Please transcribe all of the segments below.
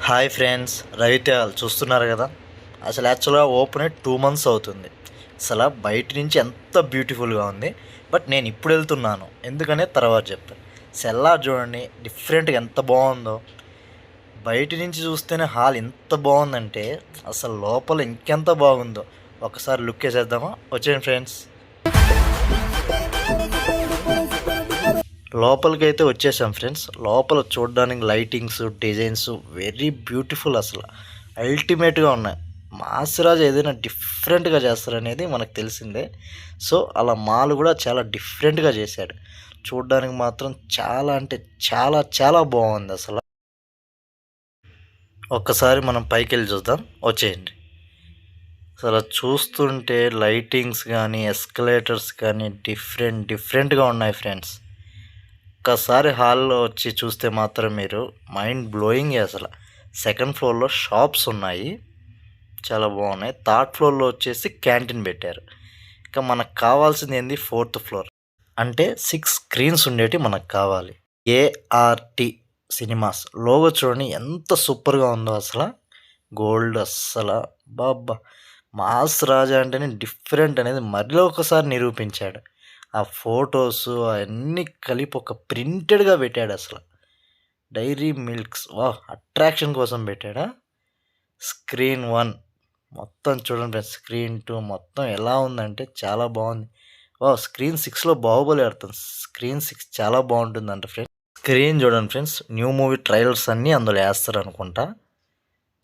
Hi friends, రవితేల్ చూస్తున్నారు కదా. అసలు యాక్చువల్గా ఓపెన్ అయ్యి 2 months అవుతుంది. అసలు బయట నుంచి ఎంత బ్యూటిఫుల్గా ఉంది. బట్ నేను ఇప్పుడు వెళ్తున్నాను ఎందుకనే తర్వాత చెప్తాను. సెల్లార్ చూడండి డిఫరెంట్గా ఎంత బాగుందో. బయట నుంచి చూస్తేనే హాల్ ఎంత బాగుందంటే అసలు లోపల ఇంకెంత బాగుందో. ఒకసారి లుక్ వేసేద్దామా? వచ్చేయండి ఫ్రెండ్స్. లోపలికి అయితే వచ్చేసాం ఫ్రెండ్స్. లోపల చూడడానికి లైటింగ్స్, డిజైన్స్ వెరీ బ్యూటిఫుల్, అసలు అల్టిమేట్గా ఉన్నాయి. మాసిరాజ్ ఏదైనా డిఫరెంట్గా చేస్తారనేది మనకు తెలిసిందే. సో అలా మాల్ కూడా చాలా డిఫరెంట్గా చేశాడు. చూడడానికి మాత్రం చాలా అంటే చాలా చాలా బాగుంది. అసలు ఒక్కసారి మనం పైకి వెళ్ళి చూద్దాం, వచ్చేయండి. అసలు చూస్తుంటే లైటింగ్స్ కానీ ఎస్కలేటర్స్ కానీ డిఫరెంట్గా ఉన్నాయి ఫ్రెండ్స్. ఒక్కసారి హాల్లో వచ్చి చూస్తే మాత్రం మీరు మైండ్ బ్లోయింగ్. అసలు సెకండ్ ఫ్లోర్లో షాప్స్ ఉన్నాయి, చాలా బాగున్నాయి. థర్డ్ ఫ్లోర్లో వచ్చేసి క్యాంటీన్ పెట్టారు. ఇంకా మనకు కావాల్సింది ఏంది, 4th ఫ్లోర్. అంటే 6 స్క్రీన్స్ ఉండేటి మనకు కావాలి. ఏఆర్టీ సినిమాస్ లోగో చూడండి ఎంత సూపర్గా ఉందో. అసలు గోల్డ్, అస్సలు బాబా మాస్ రాజా అంటేనే డిఫరెంట్ అనేది మరలో ఒకసారి నిరూపించాడు. ఆ ఫొటోస్ అవన్నీ కలిపి ఒక ప్రింటెడ్గా పెట్టాడు. అసలు డైరీ మిల్క్స్ వా అట్రాక్షన్ కోసం పెట్టాడా. స్క్రీన్ 1 మొత్తం చూడండి ఫ్రెండ్స్. స్క్రీన్ 2 మొత్తం ఎలా ఉందంటే చాలా బాగుంది. వా స్క్రీన్ 6లో బాహుబలి ఆడుతుంది. స్క్రీన్ 6 చాలా బాగుంటుందంట ఫ్రెండ్స్. స్క్రీన్ చూడండి ఫ్రెండ్స్, న్యూ మూవీ ట్రైలర్స్ అన్నీ అందులో వేస్తారు అనుకుంటా.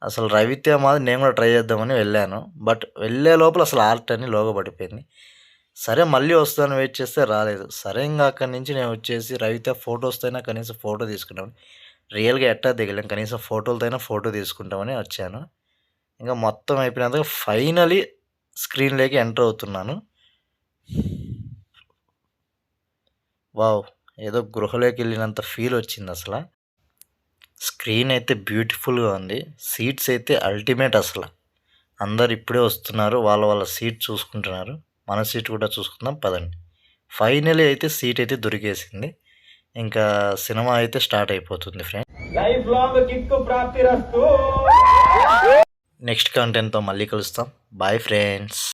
అసలు రవితేజ మాది నేను కూడా ట్రై చేద్దామని వెళ్ళాను. బట్ వెళ్ళే లోపల అసలు ఆర్ట్ అని లోగో పడిపోయింది. సరే మళ్ళీ వస్తాను వెయిట్ చేస్తే రాలేదు. సరే ఇంకా అక్కడి నుంచి నేను వచ్చేసి రవితేజ ఫొటోస్తో అయినా కనీసం ఫోటో తీసుకుంటామని, రియల్గా ఎట్టా దిగలేం, కనీసం ఫోటోలతో అయినా ఫోటో తీసుకుంటామని వచ్చాను. ఇంకా మొత్తం అయిపోయినందుకు ఫైనలీ స్క్రీన్లోకి ఎంటర్ అవుతున్నాను. వావ్, ఏదో గృహలోకి వెళ్ళినంత ఫీల్ వచ్చింది. అసలు స్క్రీన్ అయితే బ్యూటిఫుల్గా ఉంది. సీట్స్ అయితే అల్టిమేట్. అసలు అందరు ఇప్పుడే వస్తున్నారు, వాళ్ళ సీట్ చూసుకుంటున్నారు. మన సీట్ కూడా చూసుకుందాం పదండి. ఫైనలీ అయితే సీట్ అయితే దొరికేసింది. ఇంకా సినిమా అయితే స్టార్ట్ అయిపోతుంది ఫ్రెండ్స్. నెక్స్ట్ కంటెంట్తో మళ్ళీ కలుస్తాం. Bye friends.